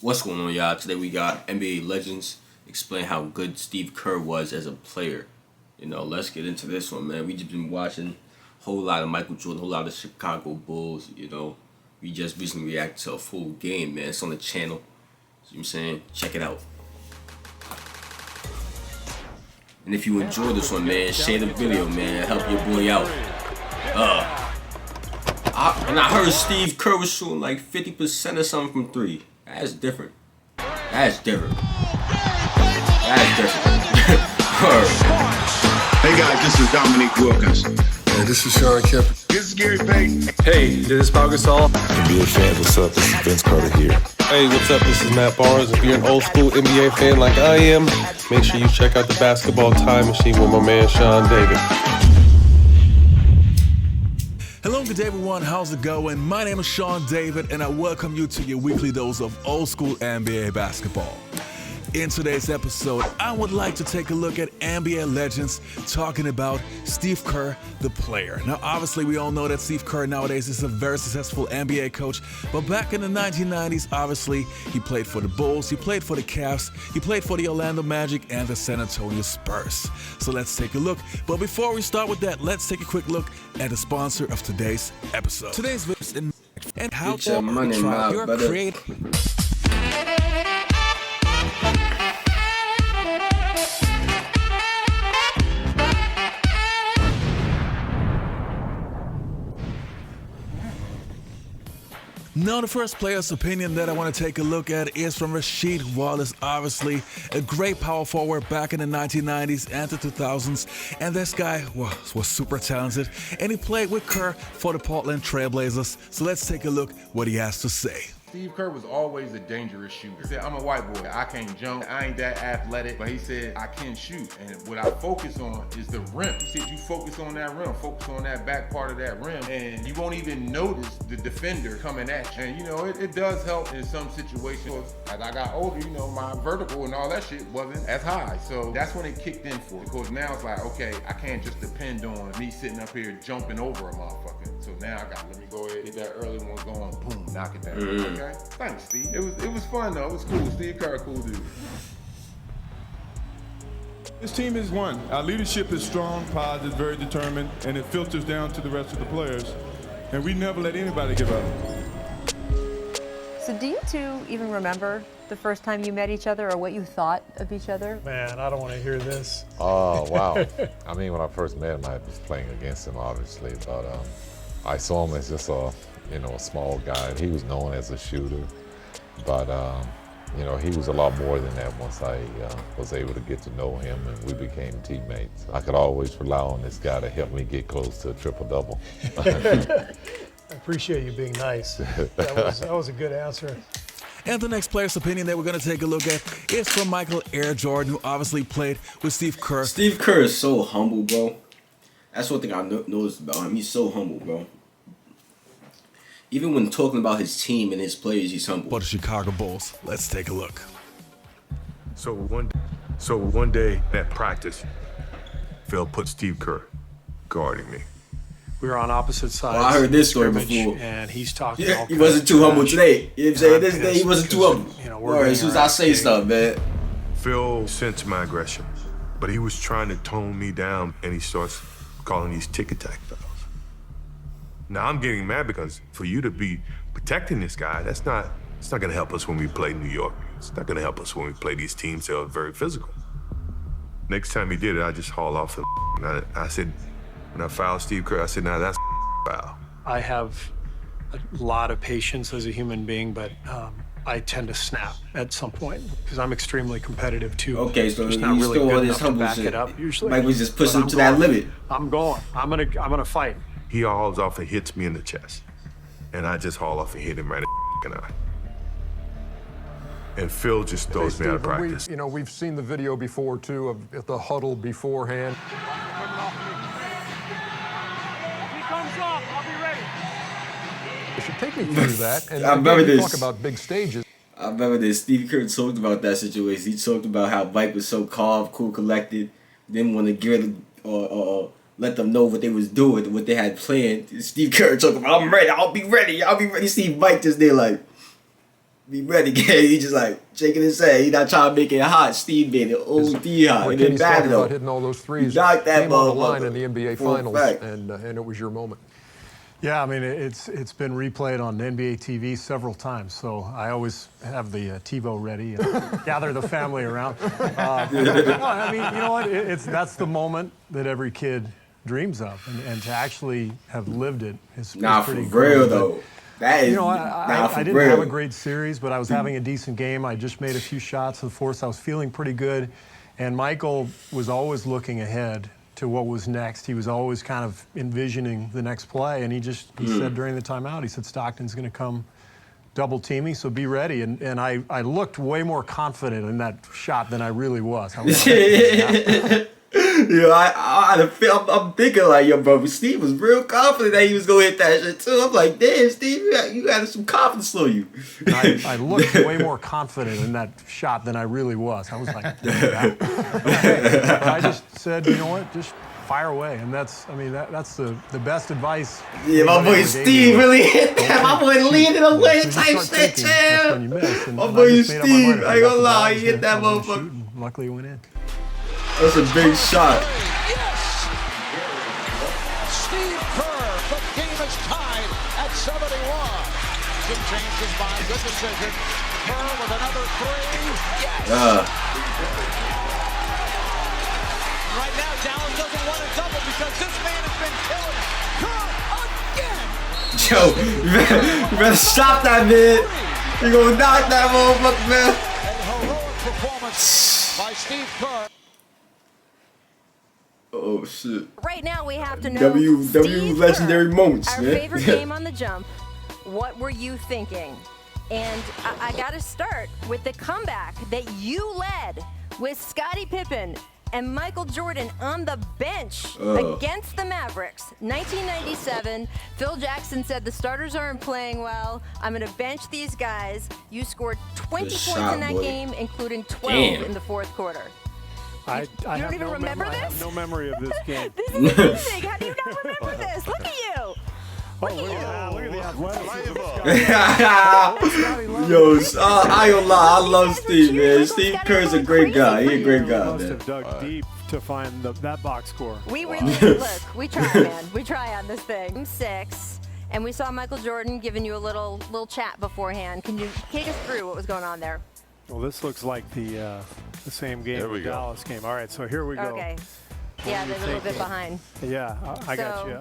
What's going on, y'all? Today we got NBA legends explain how good Steve Kerr was as a player. Let's get into this one, man. We just been watching a whole lot of Michael Jordan, a whole lot of Chicago Bulls. We just recently reacted to a full game, man. It's on the channel. You know what I'm saying? Check it out. And if you enjoy this one, man, share the video, man. Help your boy out. I heard Steve Kerr was shooting like 50% or something from three. That's different. That's different. Hey guys, this is Dominique Wilkins. Hey, this is Sean Kemp. This is Gary Payton. Hey, this is Pau Gasol. NBA fans, what's up? This is Vince Carter here. Hey, what's up? This is Matt Barnes. If you're an old school NBA fan like I am, make sure you check out the Basketball Time Machine with my man Sean David. Hello, good day everyone. How's it going? My name is Sean David, and I welcome you to your weekly dose of old school NBA basketball. In today's episode, I would like to take a look at NBA legends talking about Steve Kerr, the player. Now, obviously, we all know that Steve Kerr nowadays is a very successful NBA coach, but back in the 1990s, obviously, he played for the Bulls, he played for the Cavs, he played for the Orlando Magic and the San Antonio Spurs. So let's take a look. But before we start with that, let's take a quick look at the sponsor of today's episode. Today's video and how Get your money, try my your brother. creative. Now, the first player's opinion that I want to take a look at is from Rasheed Wallace, obviously a great power forward back in the 1990s and the 2000s. And this guy was super talented, and he played with Kerr for the Portland Trail Blazers. So let's take a look what he has to say. Steve Kerr was always a dangerous shooter. He said, I'm a white boy, I can't jump, I ain't that athletic, but he said, I can shoot. And what I focus on is the rim. He said, you focus on that rim, focus on that back part of that rim, and you won't even notice the defender coming at you. And it does help in some situations. As I got older, my vertical and all that shit wasn't as high. So that's when it kicked in for me. Because now it's like, okay, I can't just depend on me sitting up here jumping over a motherfucker. So now let me go ahead, get that early one going, boom, knock it down. Okay? Thanks, Steve. It was fun though. It was cool. Steve Kerr, cool dude. This team is one. Our leadership is strong, positive, very determined, and it filters down to the rest of the players. And we never let anybody give up. So do you two even remember the first time you met each other or what you thought of each other? Man, I don't want to hear this. Oh, wow. I mean, when I first met him, I was playing against him, obviously, but I saw him as just a small guy. He was known as a shooter, but he was a lot more than that once I was able to get to know him and we became teammates. I could always rely on this guy to help me get close to a triple-double. I appreciate you being nice. That was a good answer. And the next player's opinion that we're going to take a look at is from Michael Air Jordan, who obviously played with Steve Kerr. Steve Kerr is so humble, bro. That's one thing I noticed about him. He's so humble, bro. Even when talking about his team and his players, he's humble. For the Chicago Bulls. Let's take a look. So one day at practice, Phil put Steve Kerr guarding me. We were on opposite sides. I heard this story scrimmage, before. And he's talking. Yeah, all he kinds wasn't of too humble trash. today. You know what I'm saying? This day he pissed wasn't too because, humble. we're Or being as soon as our I say team. stuff, man. Phil sensed my aggression, but he was trying to tone me down, and he starts calling these tick-attack fouls. Now I'm getting mad because for you to be protecting this guy, it's not gonna help us when we play New York. It's not gonna help us when we play these teams that are very physical. Next time he did it, I just hauled off the and I said, when I fouled Steve Kerr, I said, now that's foul. I have a lot of patience as a human being, but I tend to snap at some point because I'm extremely competitive too. Okay, so just he's not really still good on his enough to humble back shit. it up usually. Like we just push But him I'm to that going. limit. I'm going. I'm gonna fight. He hauls off and hits me in the chest. And I just haul off and hit him right in the eye. And Phil just throws me out of practice. We've seen the video before, too, of the huddle beforehand. He comes up. I'll be ready. You should take me through that. And I remember again, you this. talk about big stages. I remember this. Steve Kerr talked about that situation. He talked about how Mike was so calm, cool, collected, didn't want to give or let them know what they was doing, what they had planned. Steve Kerr talking about, I'm ready, I'll be ready. See Mike just there like, be ready, kid. He just like shaking his head. He not trying to make it hot. Steve made it OD hot. What It didn't Kenny's talking matter though. about hitting all those threes knocked that came on the ball line up in the NBA for a Finals, fact. and it was your moment. Yeah, I mean, it's been replayed on NBA TV several times, so I always have the TiVo ready and gather the family around. No, I mean, you know what? That's the moment that every kid dreams of, and to actually have lived it is Nah, pretty for real cool. though. That is, You know, I didn't real. have a great series, but I was having a decent game. I just made a few shots in the fourth. I was feeling pretty good, and Michael was always looking ahead to what was next. He was always kind of envisioning the next play, and he said during the timeout, he said, Stockton's going to come double team me, so be ready. And I looked way more confident in that shot than I really was. I was like, I'm thinking like, yo, bro, Steve was real confident that he was gonna hit that shit too. I'm like, damn, Steve, you got some confidence on you. I looked way more confident in that shot than I really was. I was like, but I just said, you know what, just fire away, and that's the best advice. Yeah, my boy Steve really hit that. My boy leading away type shit, too. My boy Steve, I ain't gonna lie, he hit that motherfucker. Luckily, it went in. That's a big shot. Yes! Steve Kerr, the game is tied at 71. Jim changed his mind, good decision. Kerr with another three. Yes! Right now, Dallas doesn't want a double because this man has been killing it. Kerr again! Yo, you better stop that, man. You gonna knock that motherfucker, man. A heroic performance by Steve Kerr. Oh shit. Right now we have to know W Steve legendary Kerr, moments, our man. favorite game on the jump. What were you thinking? And I got to start with the comeback that you led with Scottie Pippen and Michael Jordan on the bench against the Mavericks. 1997, Phil Jackson said the starters aren't playing well. I'm going to bench these guys. You scored 20 points in that game, including 12 in the fourth quarter. I don't even remember this? I have no memory of this game. This is amazing. How do you not remember this? Look at you. Look at the athleticism. Yo, I ain't gonna lie, I love Steve, man. Steve Kerr's a great guy. He a great guy, Must man. have dug deep to find that box score. We really look. We try, man. We try on this thing. 6, and we saw Michael Jordan giving you a little chat beforehand. Can you take us through what was going on there? Well, this looks like the same game, the Dallas game. All right, so here we go. Okay. Yeah, they're a little bit behind. Yeah, I got you.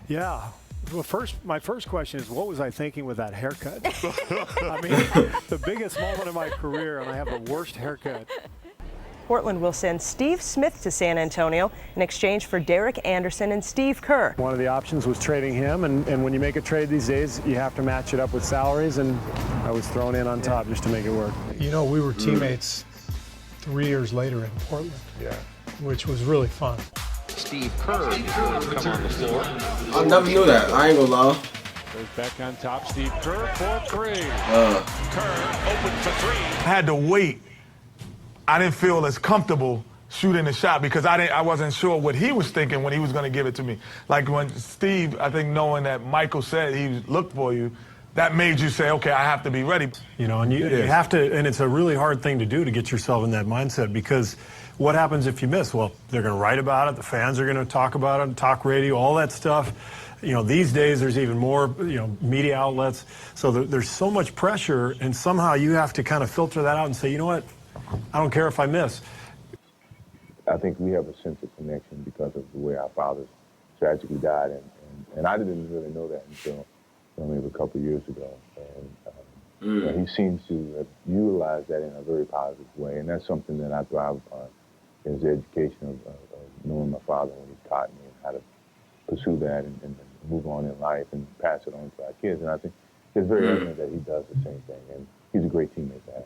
Yeah. Well, my first question is, what was I thinking with that haircut? I mean, the biggest moment of my career, and I have the worst haircut. Portland will send Steve Smith to San Antonio in exchange for Derek Anderson and Steve Kerr. One of the options was trading him, and when you make a trade these days, you have to match it up with salaries, and I was thrown in on top just to make it work. You know, we were teammates 3 years later in Portland, which was really fun. Steve Kerr come on the floor. I never knew that. I ain't gonna lie. Goes back on top. Steve Kerr for 3. Kerr open for 3. I had to wait. I didn't feel as comfortable shooting the shot because I wasn't sure what he was thinking when he was going to give it to me. Like when Steve, I think knowing that Michael said he looked for you, that made you say, okay, I have to be ready. You know, and you have to, and it's a really hard thing to do to get yourself in that mindset, because what happens if you miss? Well, they're going to write about it. The fans are going to talk about it, talk radio, all that stuff. You know, these days there's even more, media outlets. So there's so much pressure, and somehow you have to kind of filter that out and say, you know what? I don't care if I miss. I think we have a sense of connection because of the way our fathers tragically died, and I didn't really know that until maybe a couple of years ago. And he seems to have utilized that in a very positive way, and that's something that I thrive upon, is the education of knowing my father when he taught me how to pursue that and move on in life and pass it on to our kids. And I think it's very evident that he does the same thing, and he's a great teammate to have.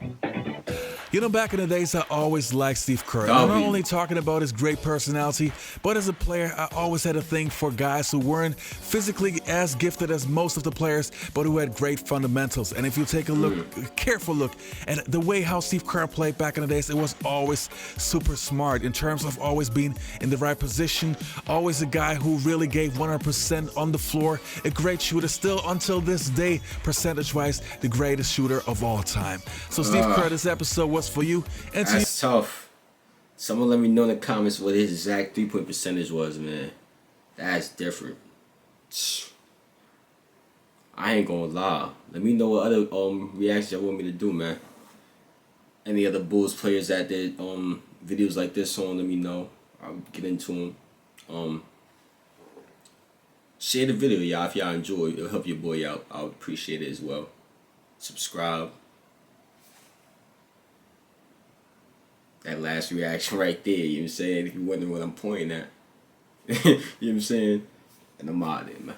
You know, back in the days, I always liked Steve Kerr. I'm not only talking about his great personality, but as a player, I always had a thing for guys who weren't physically as gifted as most of the players, but who had great fundamentals. And if you take a careful look at the way how Steve Kerr played back in the days, it was always super smart in terms of always being in the right position, always a guy who really gave 100% on the floor, a great shooter, still until this day, percentage-wise, the greatest shooter of all time. So Steve Kerr, this episode was for you. And that's tough. Someone let me know in the comments what his exact 3-point percentage was, man. That's different. I ain't gonna lie. Let me know what other reactions y'all want me to do, man. Any other Bulls players that did videos like this on, let me know. I'll get into them. Share the video, y'all, if y'all enjoy. It'll help your boy out. I would appreciate it as well. Subscribe. That last reaction right there, you know what I'm saying? If you're wondering what I'm pointing at. You know what I'm saying? And I'm out of there, man.